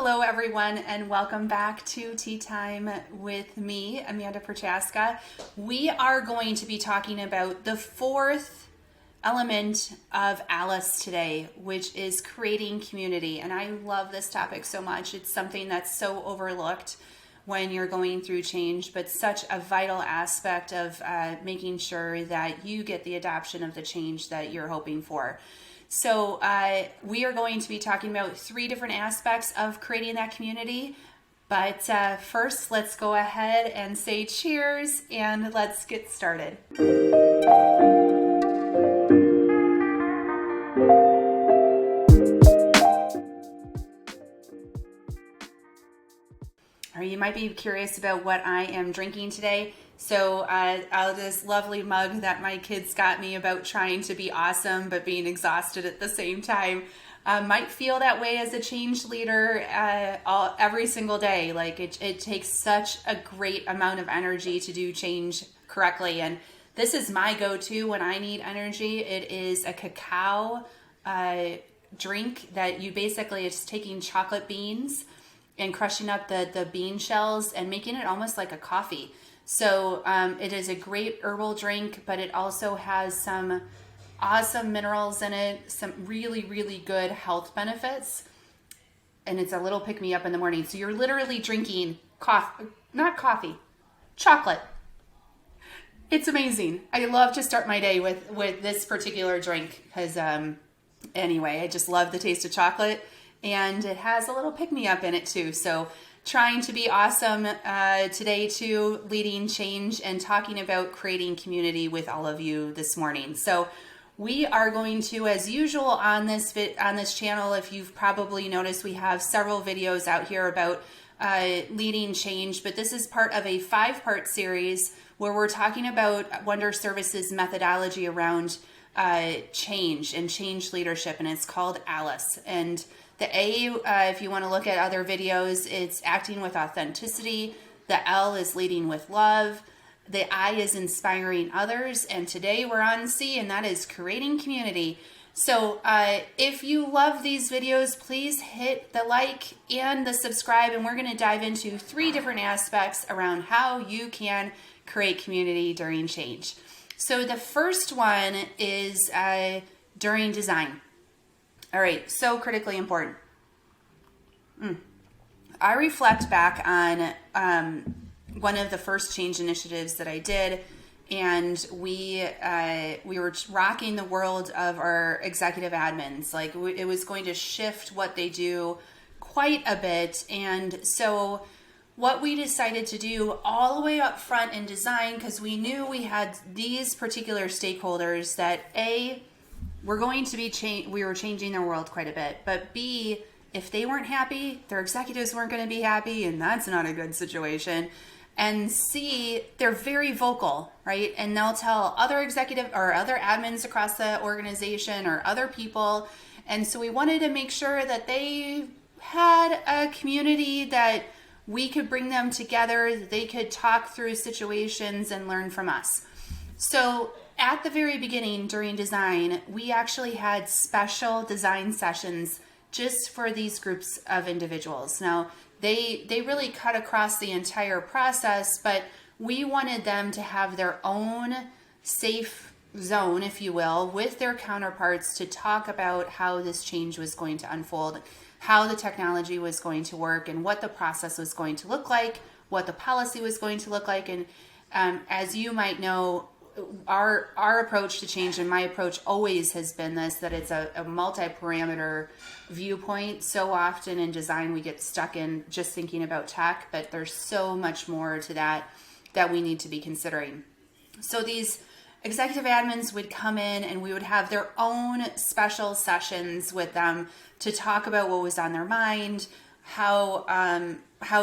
Hello everyone, and welcome back to Tea Time with me, Amanda Prochaska. We are going to be talking about the fourth element of Alice today, which is creating community. And I love this topic so much. It's something that's so overlooked when you're going through change, but such a vital aspect of making sure that you get the adoption of the change that you're hoping for. So we are going to be talking about three different aspects of creating that community. But first, let's go ahead and say cheers and let's get started. Or you might be curious about what I am drinking today. So this lovely mug that my kids got me about trying to be awesome but being exhausted at the same time might feel that way as a change leader every single day. Like it takes such a great amount of energy to do change correctly. And this is my go-to when I need energy. It is a cacao drink that you basically, it's taking chocolate beans and crushing up the bean shells and making it almost like a coffee. So it is a great herbal drink, but it also has some awesome minerals in it, some really, really good health benefits. And it's a little pick-me-up in the morning. So you're literally drinking chocolate. It's amazing. I love to start my day with this particular drink because anyway, I just love the taste of chocolate. And it has a little pick-me-up in it too. So trying to be awesome today too, leading change and talking about creating community with all of you this morning. So we are going to, as usual on this channel, if you've probably noticed, we have several videos out here about leading change, but this is part of a 5-part series where we're talking about Wonder Services methodology around change and change leadership, and it's called Alice. And the A, if you want to look at other videos, it's acting with authenticity. The L is leading with love. The I is inspiring others. And today we're on C, and that is creating community. So if you love these videos, please hit the like and the subscribe. And we're going to dive into 3 different aspects around how you can create community during change. So the first one is during design. All right, so critically important. I reflect back on one of the first change initiatives that I did, and we were rocking the world of our executive admins. Like it was going to shift what they do quite a bit, and so what we decided to do all the way up front in design, because we knew we had these particular stakeholders that A, we're going to be we were changing their world quite a bit, but B, if they weren't happy, their executives weren't going to be happy, and that's not a good situation. And C, they're very vocal, right? And they'll tell other executive or other admins across the organization or other people. And so we wanted to make sure that they had a community that we could bring them together, that they could talk through situations and learn from us. So at the very beginning during design, we actually had special design sessions just for these groups of individuals. Now, they really cut across the entire process, but we wanted them to have their own safe zone, if you will, with their counterparts to talk about how this change was going to unfold, how the technology was going to work, and what the process was going to look like, what the policy was going to look like. And as you might know, our approach to change, and my approach always has been this, that it's a multi-parameter viewpoint. So often in design we get stuck in just thinking about tech, but there's so much more to that we need to be considering. So these executive admins would come in and we would have their own special sessions with them to talk about what was on their mind, how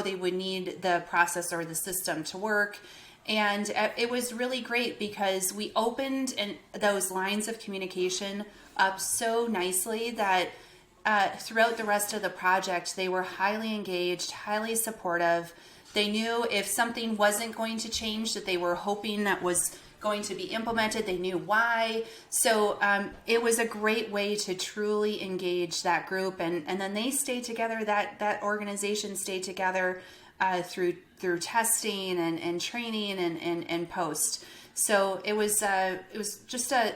they would need the process or the system to work. And it was really great because we opened those lines of communication up so nicely that throughout the rest of the project, they were highly engaged, highly supportive. They knew if something wasn't going to change, that they were hoping that was going to be implemented. They knew why. So it was a great way to truly engage that group. And then they stayed together, that organization stayed together through testing and training and post. So it was just a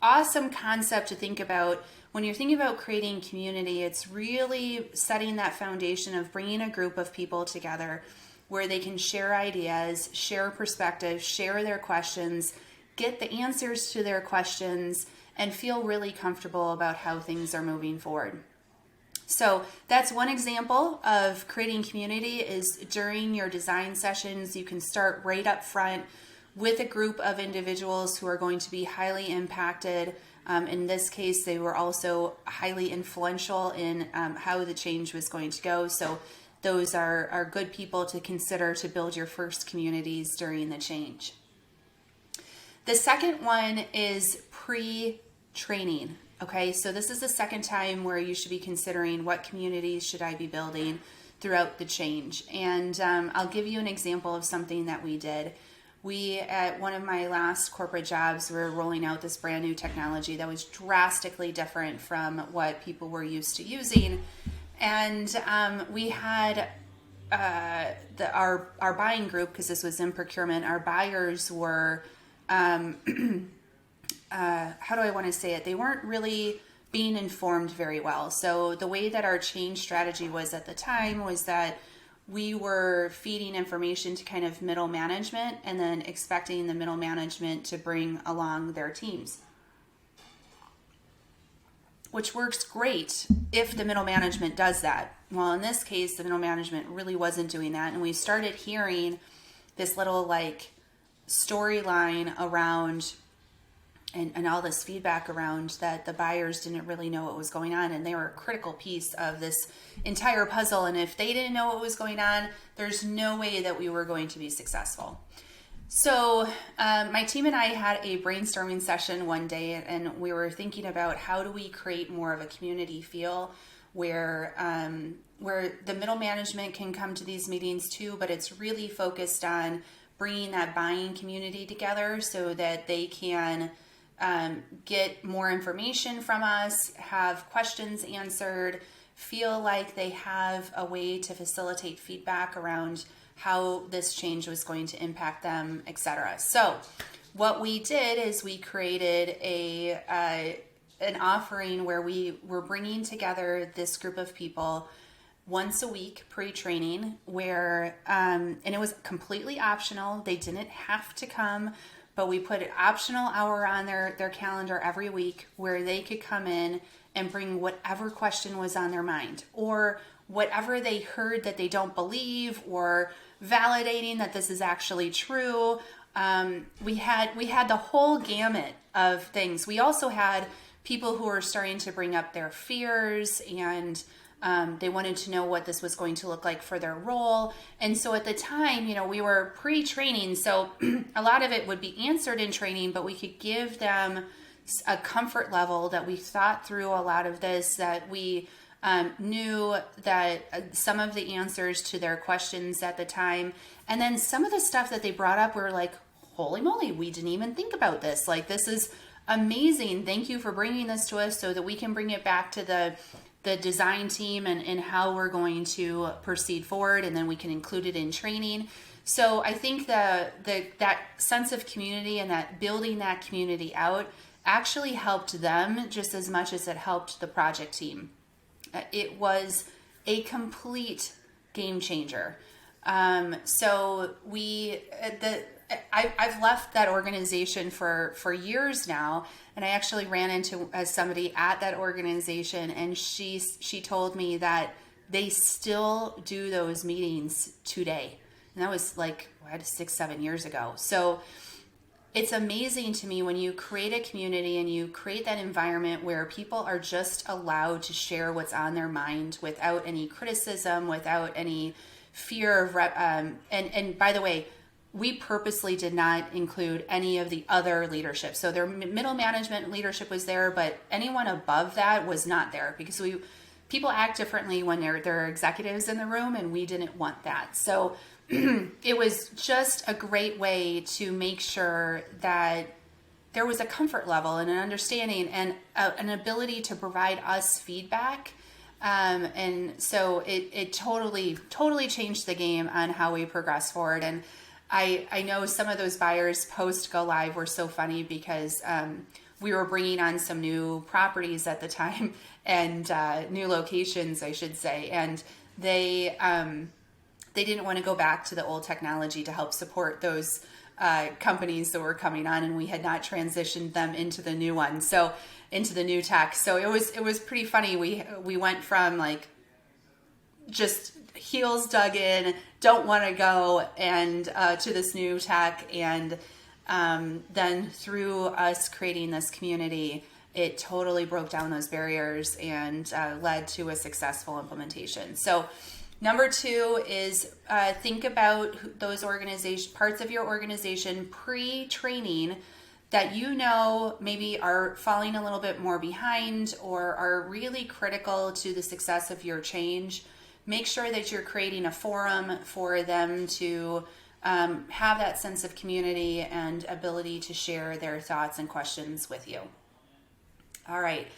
awesome concept to think about. When you're thinking about creating community, it's really setting that foundation of bringing a group of people together where they can share ideas, share perspectives, share their questions, get the answers to their questions, and feel really comfortable about how things are moving forward. So that's one example of creating community. Is during your design sessions, you can start right up front with a group of individuals who are going to be highly impacted. In this case, they were also highly influential in how the change was going to go. So those are good people to consider to build your first communities during the change. The second one is pre-training. Okay, so this is the second time where you should be considering what communities should I be building throughout the change. And I'll give you an example of something that we did. We, at one of my last corporate jobs, were rolling out this brand new technology that was drastically different from what people were used to using. And we had our buying group, because this was in procurement, our buyers were, how do I want to say it? They weren't really being informed very well. So the way that our change strategy was at the time was that we were feeding information to kind of middle management and then expecting the middle management to bring along their teams, which works great if the middle management does that. Well, in this case, the middle management really wasn't doing that. And we started hearing this little like storyline around and all this feedback around that the buyers didn't really know what was going on, and they were a critical piece of this entire puzzle. And if they didn't know what was going on, there's no way that we were going to be successful. So my team and I had a brainstorming session one day, and we were thinking about how do we create more of a community feel where the middle management can come to these meetings too, but it's really focused on bringing that buying community together so that they can get more information from us, have questions answered, feel like they have a way to facilitate feedback around how this change was going to impact them, etc. So what we did is we created an offering where we were bringing together this group of people once a week pre-training, where and it was completely optional. They didn't have to come, but we put an optional hour on their calendar every week where they could come in and bring whatever question was on their mind, or whatever they heard that they don't believe, or validating that this is actually true. We had the whole gamut of things. We also had people who were starting to bring up their fears, and they wanted to know what this was going to look like for their role. And so at the time, we were pre-training, so a lot of it would be answered in training, but we could give them a comfort level that we thought through a lot of this, that we knew that some of the answers to their questions at the time, and then some of the stuff that they brought up, we were like, holy moly, we didn't even think about this. Like, this is amazing. Thank you for bringing this to us so that we can bring it back to the design team and how we're going to proceed forward, and then we can include it in training. So I think that sense of community and that building that community out actually helped them just as much as it helped the project team. It was a complete game changer. So I've left that organization for years now, and I actually ran into somebody at that organization, and she told me that they still do those meetings today, and that was like 6-7 years ago. So it's amazing to me when you create a community and you create that environment where people are just allowed to share what's on their mind without any criticism, without any fear of and by the way, we purposely did not include any of the other leadership. So their middle management leadership was there, but anyone above that was not there, because people act differently when there are executives in the room, and we didn't want that. So it was just a great way to make sure that there was a comfort level and an understanding and an ability to provide us feedback. And so it totally changed the game on how we progress forward. And I know some of those buyers post go live were so funny because we were bringing on some new properties at the time and new locations, I should say. And they didn't want to go back to the old technology to help support those companies that were coming on, and we had not transitioned them into the new one, so into the new tech. So it was pretty funny. We went from like just heels dug in, don't want to go, and to this new tech, and then through us creating this community, it totally broke down those barriers and led to a successful implementation. So number 2 is think about those parts of your organization pre-training that you know maybe are falling a little bit more behind or are really critical to the success of your change. Make sure that you're creating a forum for them to have that sense of community and ability to share their thoughts and questions with you. All right.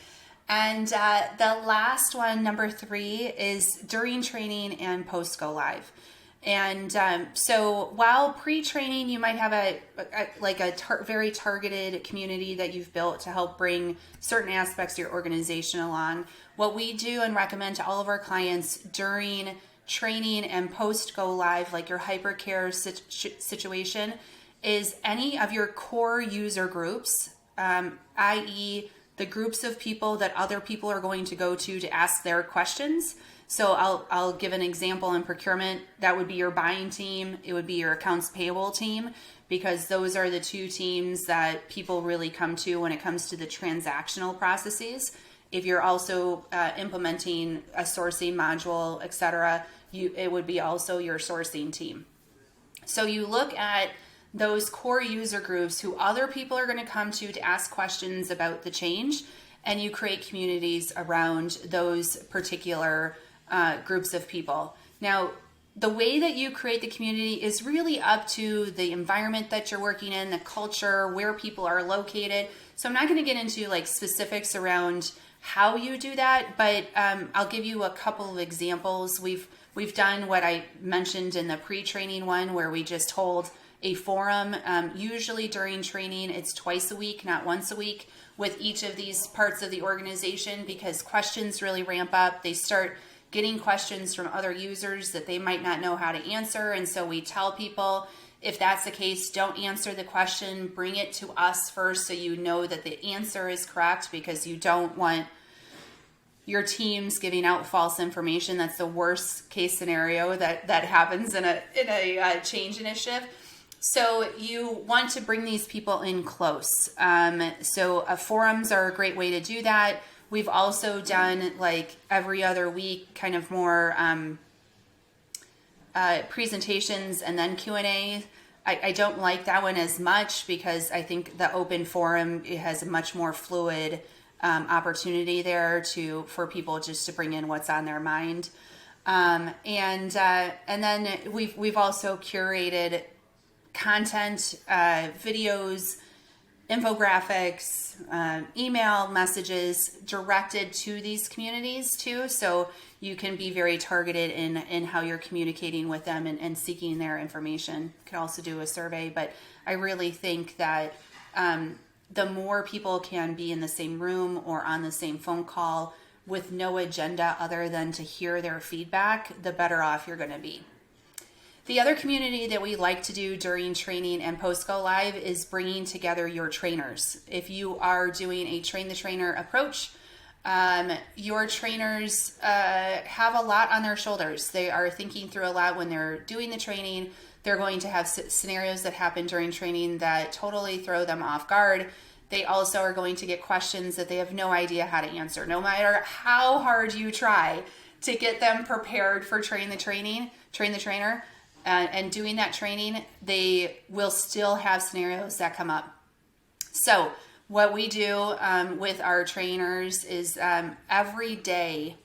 And the last one, number 3, is during training and post go live. And so while pre-training, you might have a very targeted community that you've built to help bring certain aspects of your organization along. What we do and recommend to all of our clients during training and post go live, like your hypercare situation, is any of your core user groups, i.e., the groups of people that other people are going to go to ask their questions. So I'll give an example in procurement. That would be your buying team. It would be your accounts payable team, because those are the 2 teams that people really come to when it comes to the transactional processes. If you're also implementing a sourcing module, etc., it would be also your sourcing team. So you look at those core user groups who other people are going to come to ask questions about the change, and you create communities around those particular groups of people. Now, the way that you create the community is really up to the environment that you're working in, the culture, where people are located. So I'm not going to get into like specifics around how you do that, but I'll give you a couple of examples. We've done what I mentioned in the pre-training one, where we just hold a forum. Usually during training, it's twice a week, not once a week, with each of these parts of the organization, because questions really ramp up. They start getting questions from other users that they might not know how to answer. And so we tell people, if that's the case, don't answer the question, bring it to us first so you know that the answer is correct, because you don't want your teams giving out false information. That's the worst case scenario that happens in a change initiative. So you want to bring these people in close. So forums are a great way to do that. We've also done like every other week, kind of more presentations and then Q&A. I don't like that one as much, because I think the open forum, it has a much more fluid opportunity there for people just to bring in what's on their mind. And then we've also curated content, videos, infographics, email messages directed to these communities too. So you can be very targeted in how you're communicating with them and seeking their information. You can also do a survey, but I really think that the more people can be in the same room or on the same phone call with no agenda other than to hear their feedback, the better off you're going to be. The other community that we like to do during training and post-go live is bringing together your trainers. If you are doing a train the trainer approach, your trainers have a lot on their shoulders. They are thinking through a lot when they're doing the training. They're going to have scenarios that happen during training that totally throw them off guard. They also are going to get questions that they have no idea how to answer. No matter how hard you try to get them prepared for train the trainer, and doing that training, they will still have scenarios that come up. So what we do with our trainers is every day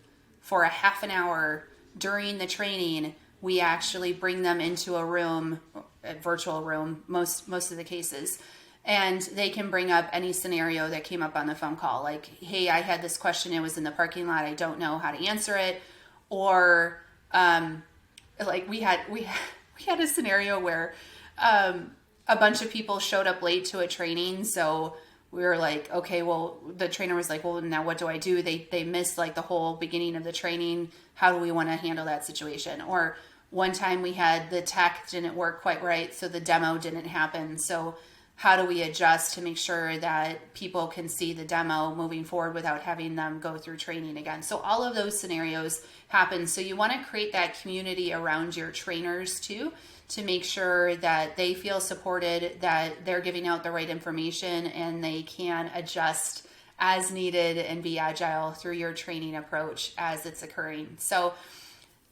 for a half an hour during the training, we actually bring them into a room, a virtual room, most of the cases, and they can bring up any scenario that came up on the phone call. Like, hey, I had this question, it was in the parking lot, I don't know how to answer it. Or like we had a scenario where a bunch of people showed up late to a training, so we were like, okay, well, the trainer was like, well, now what do I do? They missed like the whole beginning of the training. How do we want to handle that situation? Or one time we had the tech didn't work quite right, so the demo didn't happen. So how do we adjust to make sure that people can see the demo moving forward without having them go through training again? So all of those scenarios happen. So you want to create that community around your trainers too, to make sure that they feel supported, that they're giving out the right information, and they can adjust as needed and be agile through your training approach as it's occurring. So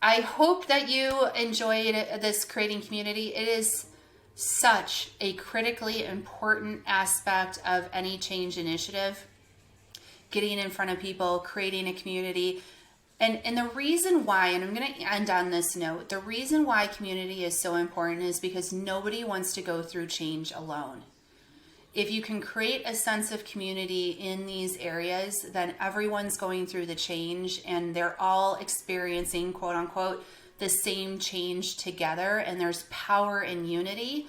I hope that you enjoyed this creating community. It is such a critically important aspect of any change initiative, getting in front of people, creating a community. And the reason why, and I'm going to end on this note, the reason why community is so important is because nobody wants to go through change alone. If you can create a sense of community in these areas, then everyone's going through the change and they're all experiencing, quote unquote, the same change together, and there's power in unity,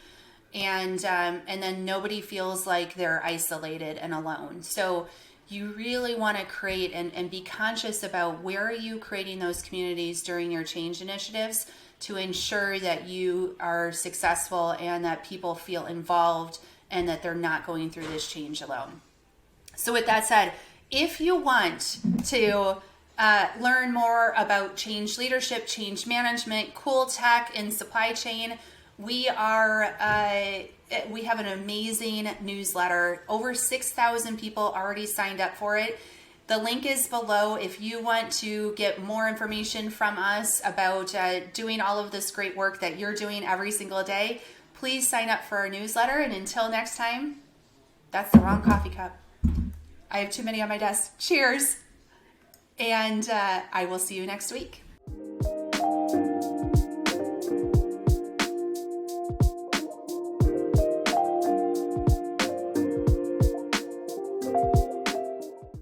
and then nobody feels like they're isolated and alone. So you really want to create and be conscious about where are you creating those communities during your change initiatives to ensure that you are successful and that people feel involved and that they're not going through this change alone. So with that said, if you want to learn more about change leadership, change management, cool tech, and supply chain, we have an amazing newsletter. Over 6,000 people already signed up for it. The link is below if you want to get more information from us about doing all of this great work that you're doing every single day. Please sign up for our newsletter. And until next time, that's the wrong coffee cup. I have too many on my desk. Cheers. And I will see you next week.